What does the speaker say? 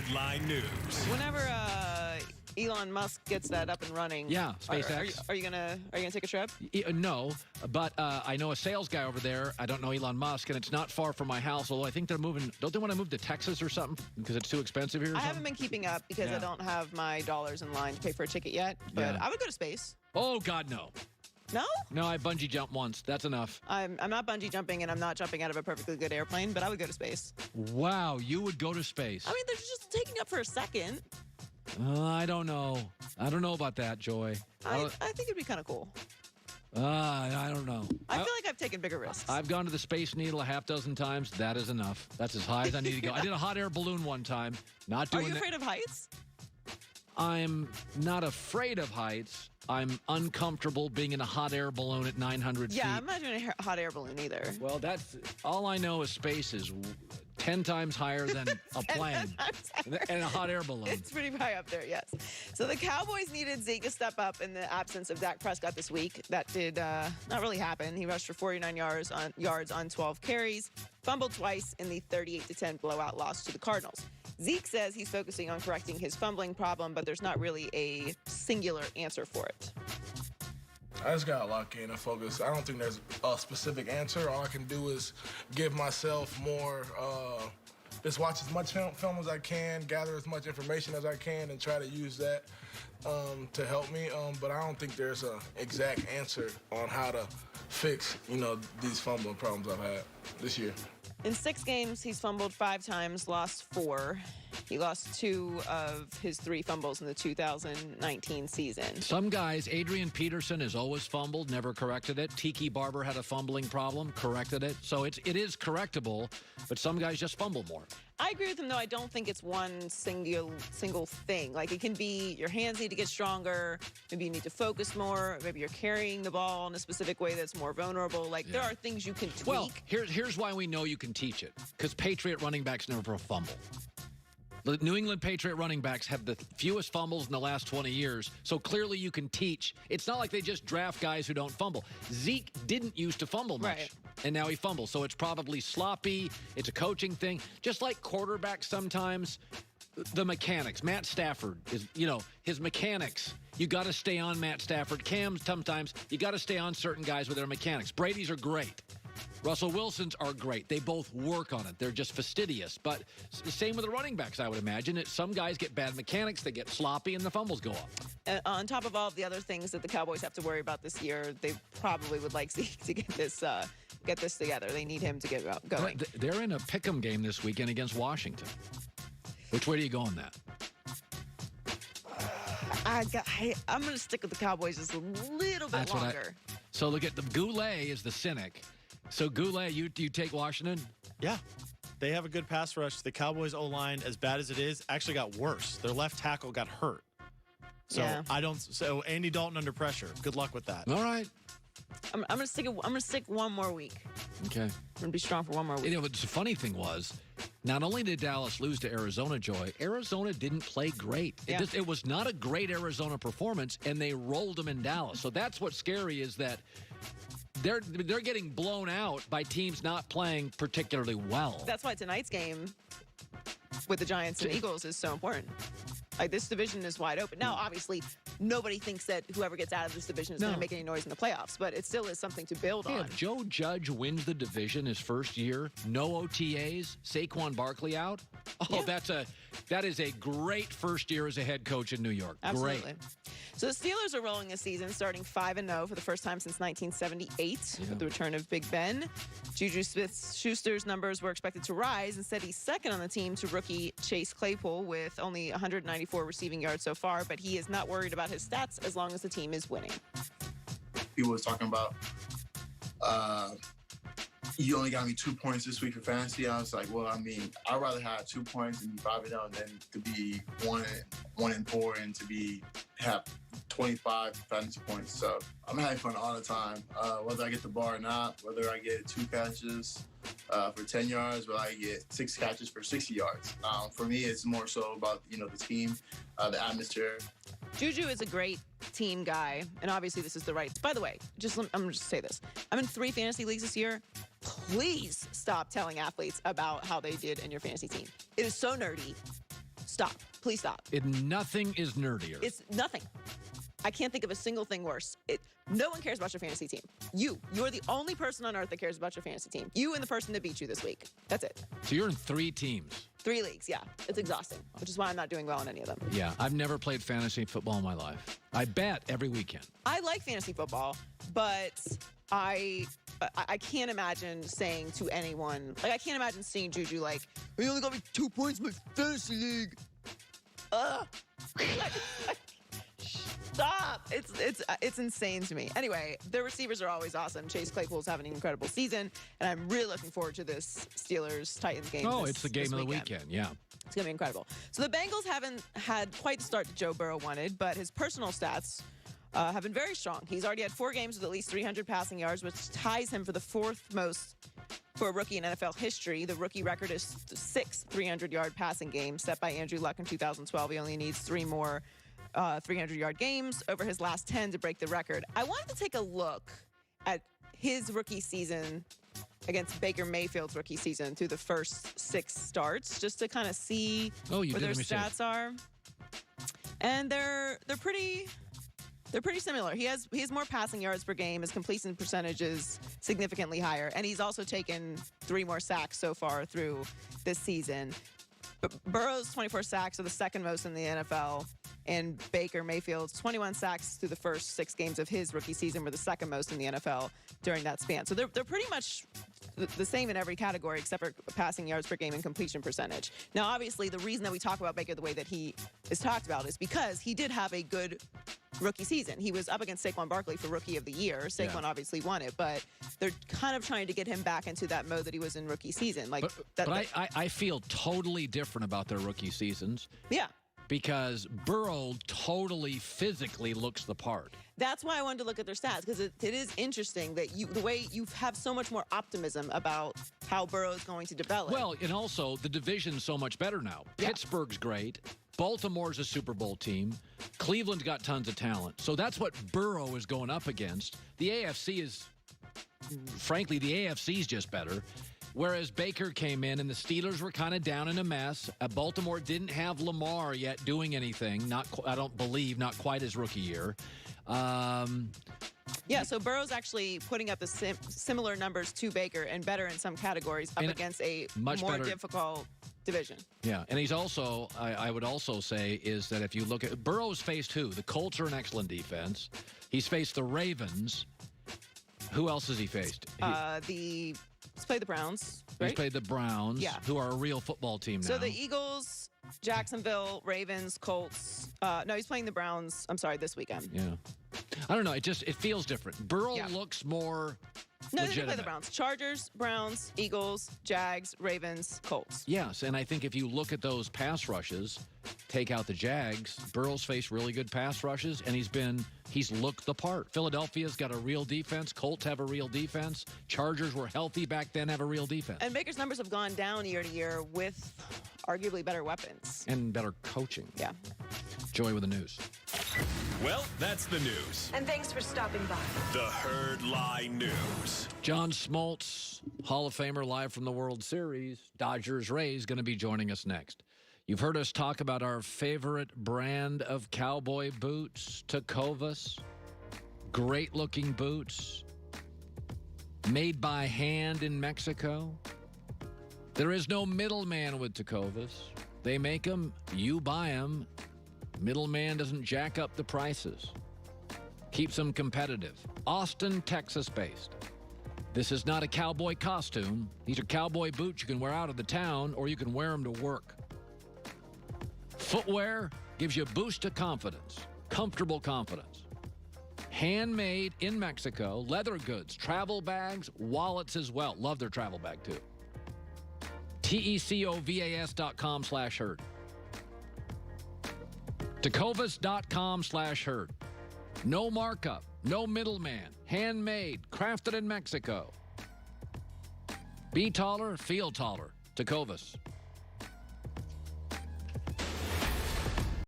Headline News. Whenever Elon Musk gets that up and running, Yeah, SpaceX. Are you gonna take a trip? No, but I know a sales guy over there. I don't know Elon Musk, and it's not far from my house. Although I think they're moving. Don't they want to move to Texas or something because it's too expensive here? I haven't been keeping up because I don't have my dollars in line to pay for a ticket yet. But I would go to space. Oh God, no. No? No, I bungee jumped once. That's enough. I'm not bungee jumping, and I'm not jumping out of a perfectly good airplane, but I would go to space. Wow, you would go to space. I mean, they're just taking up for a second. I don't know. I don't know about that, Joy. I think it'd be kind of cool. I don't know. I feel like I've taken bigger risks. I've gone to the Space Needle a half dozen times. That is enough. That's as high as I need to go. I did a hot air balloon one time. Not doing Are you afraid of heights? I'm not afraid of heights. I'm uncomfortable being in a hot air balloon at 900 feet. Yeah, I'm not doing a hot air balloon either. Well, that's all I know is space is 10 times higher than a plane and a hot air balloon. It's pretty high up there, yes. So the Cowboys needed Zeke to step up in the absence of Dak Prescott this week. That did not really happen. He rushed for 49 yards on 12 carries, fumbled twice in the 38-10 blowout loss to the Cardinals. Zeke says he's focusing on correcting his fumbling problem, but there's not really a singular answer for it. I just got to lock in and focus. I don't think there's a specific answer. All I can do is give myself more, just watch as much film as I can, gather as much information as I can, and try to use that to help me. But I don't think there's an exact answer on how to fix, these fumbling problems I've had this year. In 6 games, he's fumbled 5 times, lost 4. He lost 2 of his 3 fumbles in the 2019 season. Some guys, Adrian Peterson has always fumbled, never corrected it. Tiki Barber had a fumbling problem, corrected it. So it is correctable, but some guys just fumble more. I agree with him, though. I don't think it's one single thing. Like, it can be your hands need to get stronger. Maybe you need to focus more. Maybe you're carrying the ball in a specific way that's more vulnerable. Like, there are things you can tweak. Well, here's why we know you can teach it. Because Patriot running backs never fumble. The New England Patriot running backs have the fewest fumbles in the last 20 years, so clearly you can teach. It's not like they just draft guys who don't fumble. Zeke didn't used to fumble much, and now he fumbles, so it's probably sloppy. It's a coaching thing. Just like quarterbacks sometimes, the mechanics. Matt Stafford is, his mechanics. You got to stay on Matt Stafford. Cam, sometimes you got to stay on certain guys with their mechanics. Brady's are great. Russell Wilson's are great. They both work on it. They're just fastidious. But the same with the running backs, I would imagine. Some guys get bad mechanics, they get sloppy, and the fumbles go up. On top of all of the other things that the Cowboys have to worry about this year, they probably would like Zeke to get this together. They need him to get going. They're in a pick'em game this weekend against Washington. Which way do you go on that? I'm going to stick with the Cowboys just a little bit longer. So look at the Goulet is the cynic. So, Goulet, you take Washington? Yeah. They have a good pass rush. The Cowboys' O-line, as bad as it is, actually got worse. Their left tackle got hurt. So, So, Andy Dalton under pressure. Good luck with that. All right. I'm gonna stick one more week. Okay. I'm gonna be strong for one more week. But the funny thing was, not only did Dallas lose to Arizona, Joy, Arizona didn't play great. It was not a great Arizona performance, and they rolled them in Dallas. So that's what's scary is that they're getting blown out by teams not playing particularly well. That's why tonight's game with the Giants and Eagles is so important. Like, this division is wide open. Now, obviously, nobody thinks that whoever gets out of this division is going to make any noise in the playoffs, but it still is something to build on. If Joe Judge wins the division his first year, no OTAs, Saquon Barkley out, that is a great first year as a head coach in New York. Absolutely. Great. So the Steelers are rolling this season, starting 5-0 for the first time since 1978 with the return of Big Ben. Juju Smith-Schuster's numbers were expected to rise. Instead, he's second on the team to rookie Chase Claypool with only 194 receiving yards so far, but he is not worried about his stats as long as the team is winning. People was talking about, you only got me 2 points this week for fantasy. I was like, well, I mean, I'd rather have 2 points and be 5-0 than to be 1-4 and to have 25 fantasy points. So I'm having fun all the time, whether I get the ball or not, whether I get 2 catches for 10 yards, whether I get 6 catches for 60 yards. For me, it's more so about, the team, the atmosphere. Juju is a great team guy, and obviously this is the right. By the way, I'm going to just say this. I'm in 3 fantasy leagues this year. Please stop telling athletes about how they did in your fantasy team. It is so nerdy. Stop. Please stop. Nothing is nerdier. It's nothing. I can't think of a single thing worse. No one cares about your fantasy team. You're the only person on earth that cares about your fantasy team. You and the person that beat you this week. That's it. So you're in 3 teams. 3 leagues, yeah. It's exhausting, which is why I'm not doing well in any of them. Yeah, I've never played fantasy football in my life. I bet every weekend. I like fantasy football, but I can't imagine saying to anyone, like, I can't imagine seeing Juju like, you only got me 2 points in my fantasy league. Ugh. Stop. It's insane to me. Anyway, the receivers are always awesome. Chase Claypool's having an incredible season, and I'm really looking forward to this Steelers-Titans game. It's the game of the weekend, yeah. It's going to be incredible. So the Bengals haven't had quite the start that Joe Burrow wanted, but his personal stats have been very strong. He's already had 4 games with at least 300 passing yards, which ties him for the 4th most for a rookie in NFL history. The rookie record is 6 300-yard passing games set by Andrew Luck in 2012. He only needs 3 more 300-yard games over his last 10 to break the record. I wanted to take a look at his rookie season against Baker Mayfield's rookie season through the first 6 starts, just to kind of see what their stats are. And they're pretty similar. He has more passing yards per game. His completion percentage is significantly higher, and he's also taken 3 more sacks so far through this season. Burrow's 24 sacks are the 2nd most in the NFL, and Baker Mayfield's 21 sacks through the first 6 games of his rookie season were the 2nd most in the NFL during that span. So they're pretty much the same in every category except for passing yards per game and completion percentage. Now, obviously, the reason that we talk about Baker the way that he is talked about is because he did have a good rookie season. He was up against Saquon Barkley for Rookie of the Year. Saquon obviously won it, but they're kind of trying to get him back into that mode that he was in rookie season. I feel totally different about their rookie seasons. Yeah. Because Burrow totally physically looks the part. That's why I wanted to look at their stats, because it is interesting that the way you have so much more optimism about how Burrow is going to develop. Well, and also the division's so much better now. Yeah. Pittsburgh's great. Baltimore's a Super Bowl team. Cleveland's got tons of talent. So that's what Burrow is going up against. The AFC is, frankly, the AFC is just better. Whereas Baker came in and the Steelers were kind of down in a mess. Baltimore didn't have Lamar yet doing anything. I don't believe, not quite his rookie year. Yeah, so Burrow's actually putting up the similar numbers to Baker and better in some categories up against a more difficult division. Yeah, and he's also, I would also say, is that if you look at, Burrow's faced who? The Colts are an excellent defense. He's faced the Ravens. Who else has he faced? He's played the Browns, right? He's played the Browns, who are a real football team now. So the Eagles, Jacksonville, Ravens, Colts. No, he's playing the Browns, this weekend. Yeah. I don't know. It feels different. Burrow looks more legitimate. They didn't play the Browns. Chargers, Browns, Eagles, Jags, Ravens, Colts. Yes, and I think if you look at those pass rushes, take out the Jags, Burrow's faced really good pass rushes, and he's looked the part. Philadelphia's got a real defense. Colts have a real defense. Chargers were healthy back then, have a real defense. And Baker's numbers have gone down year to year with arguably better weapons. And better coaching. Yeah. Joy with the news. Well, that's the news. And thanks for stopping by. The Herd Lie News. John Smoltz, Hall of Famer, live from the World Series. Dodgers-Rays going to be joining us next. You've heard us talk about our favorite brand of cowboy boots, Tecovas. Great-looking boots. Made by hand in Mexico. There is no middleman with Tecovas. They make them, you buy them. Middleman doesn't jack up the prices. Keeps them competitive. Austin, Texas-based. This is not a cowboy costume. These are cowboy boots you can wear out of the town, or you can wear them to work. Footwear gives you a boost of confidence. Comfortable confidence. Handmade in Mexico. Leather goods, travel bags, wallets as well. Love their travel bag, too. TECOVAS.com/herd. Tecovas.com/herd. No markup, no middleman. Handmade, crafted in Mexico. Be taller, feel taller. Tecovas.